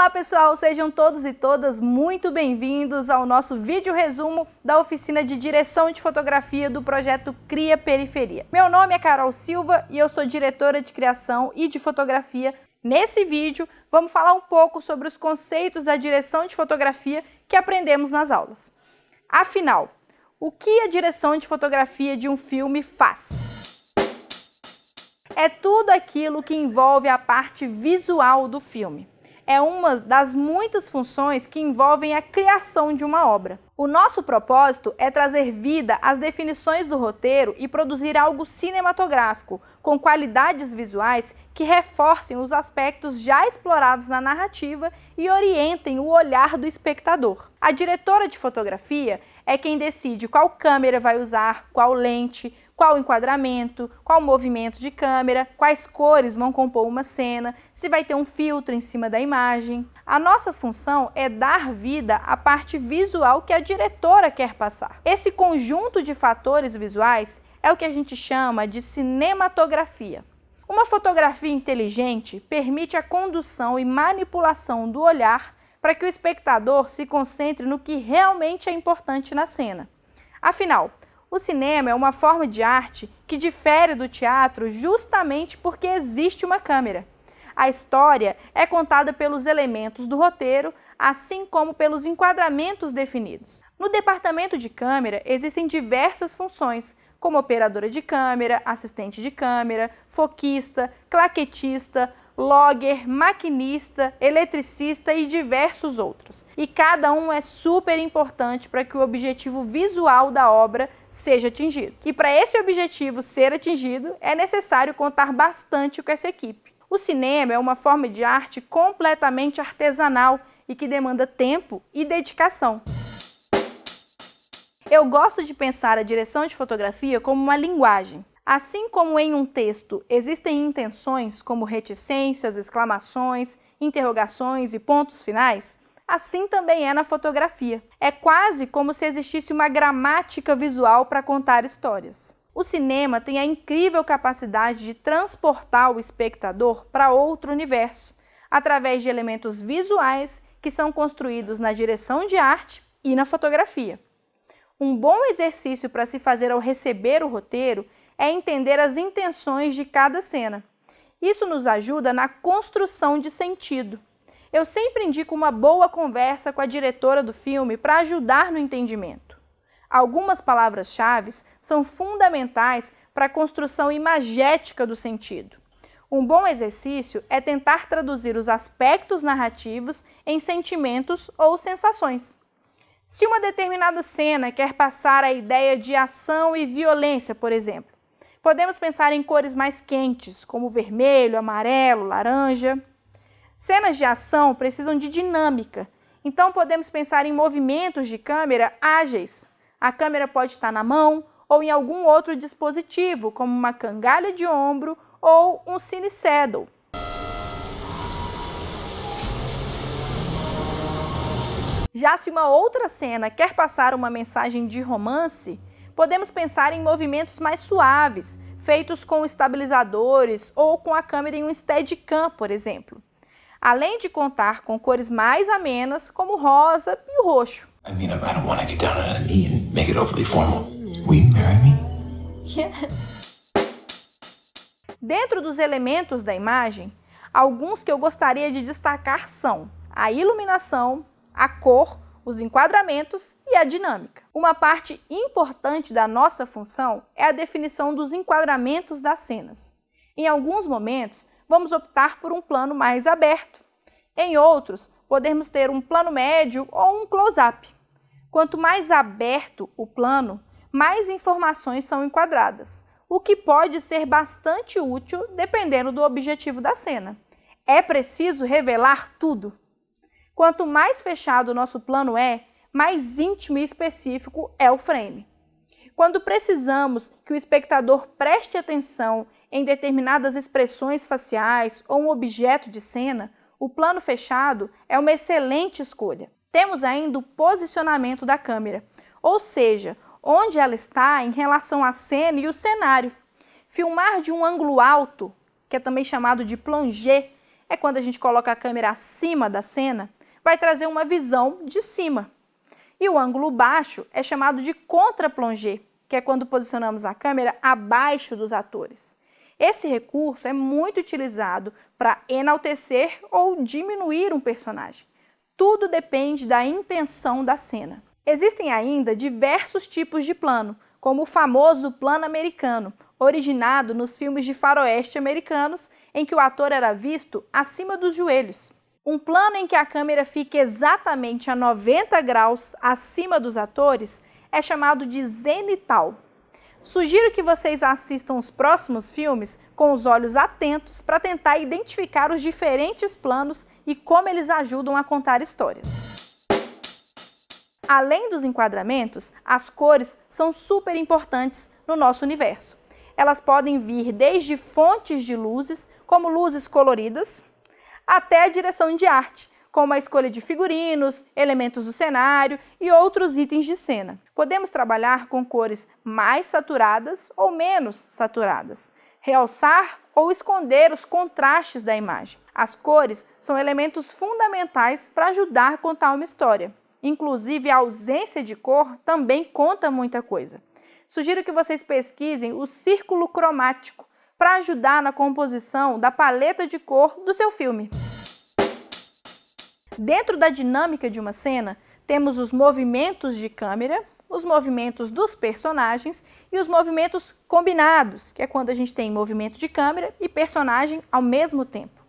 Olá pessoal, sejam todos e todas muito bem-vindos ao nosso vídeo resumo da oficina de direção de fotografia do projeto Cria Periferia. Meu nome é Carol Silva e eu sou diretora de criação e de fotografia. Nesse vídeo vamos falar um pouco sobre os conceitos da direção de fotografia que aprendemos nas aulas. Afinal, o que a direção de fotografia de um filme faz? É tudo aquilo que envolve a parte visual do filme. É uma das muitas funções que envolvem a criação de uma obra. O nosso propósito é trazer vida às definições do roteiro e produzir algo cinematográfico, com qualidades visuais que reforcem os aspectos já explorados na narrativa e orientem o olhar do espectador. A diretora de fotografia é quem decide qual câmera vai usar, qual lente, qual enquadramento, qual movimento de câmera, quais cores vão compor uma cena, se vai ter um filtro em cima da imagem. A nossa função é dar vida à parte visual que a diretora quer passar. Esse conjunto de fatores visuais é o que a gente chama de cinematografia. Uma fotografia inteligente permite a condução e manipulação do olhar para que o espectador se concentre no que realmente é importante na cena. Afinal, o cinema é uma forma de arte que difere do teatro justamente porque existe uma câmera. A história é contada pelos elementos do roteiro, assim como pelos enquadramentos definidos. No departamento de câmera existem diversas funções, como operadora de câmera, assistente de câmera, foquista, claquetista, logger, maquinista, eletricista e diversos outros. E cada um é super importante para que o objetivo visual da obra seja atingido. E para esse objetivo ser atingido, é necessário contar bastante com essa equipe. O cinema é uma forma de arte completamente artesanal e que demanda tempo e dedicação. Eu gosto de pensar a direção de fotografia como uma linguagem. Assim como em um texto existem intenções como reticências, exclamações, interrogações e pontos finais, assim também é na fotografia. É quase como se existisse uma gramática visual para contar histórias. O cinema tem a incrível capacidade de transportar o espectador para outro universo, através de elementos visuais que são construídos na direção de arte e na fotografia. Um bom exercício para se fazer ao receber o roteiro é entender as intenções de cada cena. Isso nos ajuda na construção de sentido. Eu sempre indico uma boa conversa com a diretora do filme para ajudar no entendimento. Algumas palavras-chave são fundamentais para a construção imagética do sentido. Um bom exercício é tentar traduzir os aspectos narrativos em sentimentos ou sensações. Se uma determinada cena quer passar a ideia de ação e violência, por exemplo, podemos pensar em cores mais quentes, como vermelho, amarelo, laranja. Cenas de ação precisam de dinâmica, então podemos pensar em movimentos de câmera ágeis. A câmera pode estar na mão ou em algum outro dispositivo, como uma cangalha de ombro ou um cine saddle. Já se uma outra cena quer passar uma mensagem de romance, podemos pensar em movimentos mais suaves, feitos com estabilizadores ou com a câmera em um Steadicam, por exemplo. Além de contar com cores mais amenas, como o rosa e o roxo. I don't want to get down on a knee and make it overly formal. Will you marry me? Yes. Dentro dos elementos da imagem, alguns que eu gostaria de destacar são a iluminação, a cor, os enquadramentos e a dinâmica. Uma parte importante da nossa função é a definição dos enquadramentos das cenas. Em alguns momentos, vamos optar por um plano mais aberto. Em outros, podemos ter um plano médio ou um close-up. Quanto mais aberto o plano, mais informações são enquadradas, o que pode ser bastante útil dependendo do objetivo da cena. É preciso revelar tudo. Quanto mais fechado o nosso plano é, mais íntimo e específico é o frame. Quando precisamos que o espectador preste atenção em determinadas expressões faciais ou um objeto de cena, o plano fechado é uma excelente escolha. Temos ainda o posicionamento da câmera, ou seja, onde ela está em relação à cena e o cenário. Filmar de um ângulo alto, que é também chamado de plongé, é quando a gente coloca a câmera acima da cena, vai trazer uma visão de cima. E o ângulo baixo é chamado de contra-plongé, que é quando posicionamos a câmera abaixo dos atores. Esse recurso é muito utilizado para enaltecer ou diminuir um personagem. Tudo depende da intenção da cena. Existem ainda diversos tipos de plano, como o famoso plano americano, originado nos filmes de faroeste americanos, em que o ator era visto acima dos joelhos. Um plano em que a câmera fica exatamente a 90 graus acima dos atores é chamado de zenital. Sugiro que vocês assistam os próximos filmes com os olhos atentos para tentar identificar os diferentes planos e como eles ajudam a contar histórias. Além dos enquadramentos, as cores são super importantes no nosso universo. Elas podem vir desde fontes de luzes, como luzes coloridas, até a direção de arte, como a escolha de figurinos, elementos do cenário e outros itens de cena. Podemos trabalhar com cores mais saturadas ou menos saturadas, realçar ou esconder os contrastes da imagem. As cores são elementos fundamentais para ajudar a contar uma história. Inclusive, a ausência de cor também conta muita coisa. Sugiro que vocês pesquisem o círculo cromático para ajudar na composição da paleta de cor do seu filme. Dentro da dinâmica de uma cena, temos os movimentos de câmera, os movimentos dos personagens e os movimentos combinados, que é quando a gente tem movimento de câmera e personagem ao mesmo tempo.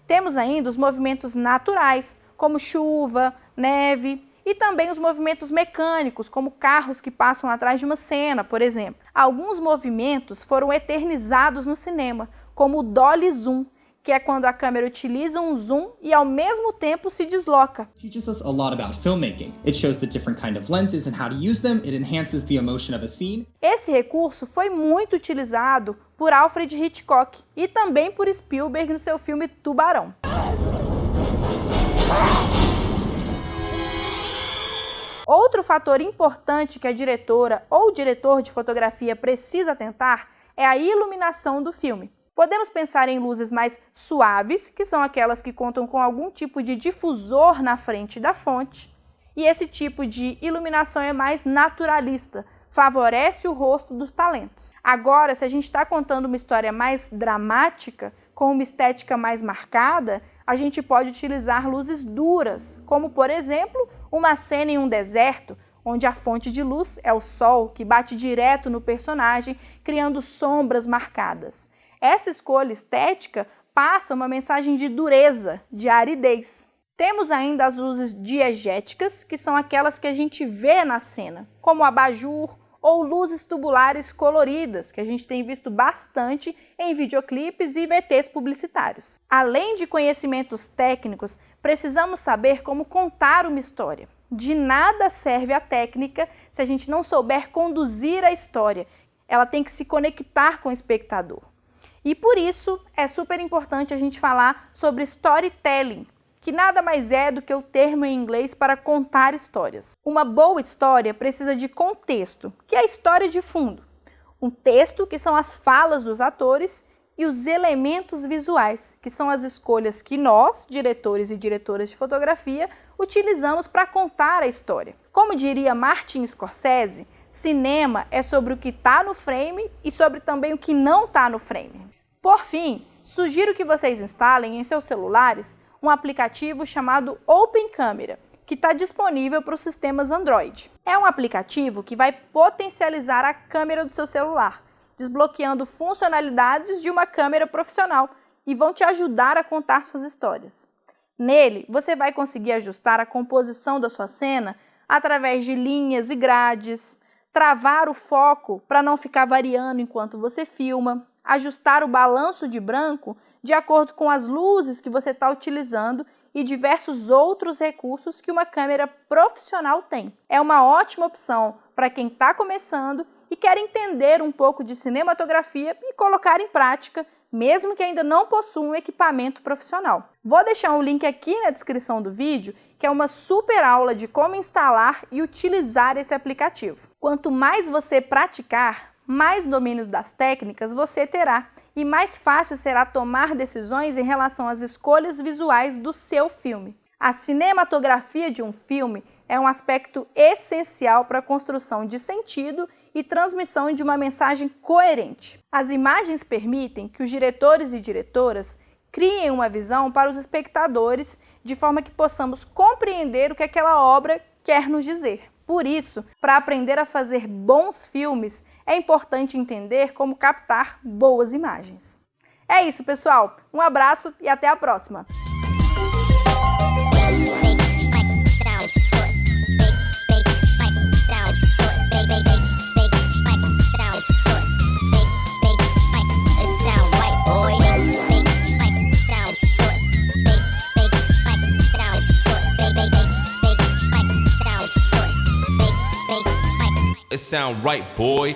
Temos ainda os movimentos naturais, como chuva, neve, e também os movimentos mecânicos, como carros que passam atrás de uma cena, por exemplo. Alguns movimentos foram eternizados no cinema, como o dolly zoom, que é quando a câmera utiliza um zoom e ao mesmo tempo se desloca. It teaches us a lot about filmmaking. It shows the different kind of lenses and how to use them. It enhances the emotion of a scene. Esse recurso foi muito utilizado por Alfred Hitchcock e também por Spielberg no seu filme Tubarão. Outro fator importante que a diretora ou diretor de fotografia precisa atentar é a iluminação do filme. Podemos pensar em luzes mais suaves, que são aquelas que contam com algum tipo de difusor na frente da fonte, e esse tipo de iluminação é mais naturalista, favorece o rosto dos talentos. Agora, se a gente está contando uma história mais dramática, com uma estética mais marcada, a gente pode utilizar luzes duras, como por exemplo, uma cena em um deserto, onde a fonte de luz é o sol que bate direto no personagem, criando sombras marcadas. Essa escolha estética passa uma mensagem de dureza, de aridez. Temos ainda as luzes diegéticas, que são aquelas que a gente vê na cena, como abajur ou luzes tubulares coloridas, que a gente tem visto bastante em videoclipes e VTs publicitários. Além de conhecimentos técnicos, precisamos saber como contar uma história. De nada serve a técnica se a gente não souber conduzir a história. Ela tem que se conectar com o espectador. E por isso é super importante a gente falar sobre storytelling, que nada mais é do que o termo em inglês para contar histórias. Uma boa história precisa de contexto, que é a história de fundo. Um texto, que são as falas dos atores, e os elementos visuais, que são as escolhas que nós, diretores e diretoras de fotografia, utilizamos para contar a história. Como diria Martin Scorsese, cinema é sobre o que está no frame e sobre também o que não está no frame. Por fim, sugiro que vocês instalem em seus celulares um aplicativo chamado Open Camera, que está disponível para os sistemas Android. É um aplicativo que vai potencializar a câmera do seu celular, desbloqueando funcionalidades de uma câmera profissional e vão te ajudar a contar suas histórias. Nele, você vai conseguir ajustar a composição da sua cena através de linhas e grades, travar o foco para não ficar variando enquanto você filma, ajustar o balanço de branco de acordo com as luzes que você está utilizando e diversos outros recursos que uma câmera profissional tem. É uma ótima opção para quem está começando e quer entender um pouco de cinematografia e colocar em prática, mesmo que ainda não possua um equipamento profissional. Vou deixar um link aqui na descrição do vídeo, que é uma super aula de como instalar e utilizar esse aplicativo. Quanto mais você praticar, mais domínio das técnicas você terá e mais fácil será tomar decisões em relação às escolhas visuais do seu filme. A cinematografia de um filme é um aspecto essencial para a construção de sentido e transmissão de uma mensagem coerente. As imagens permitem que os diretores e diretoras criem uma visão para os espectadores de forma que possamos compreender o que aquela obra quer nos dizer. Por isso, para aprender a fazer bons filmes, é importante entender como captar boas imagens. É isso, pessoal. Um abraço e até a próxima! It sound right, boy.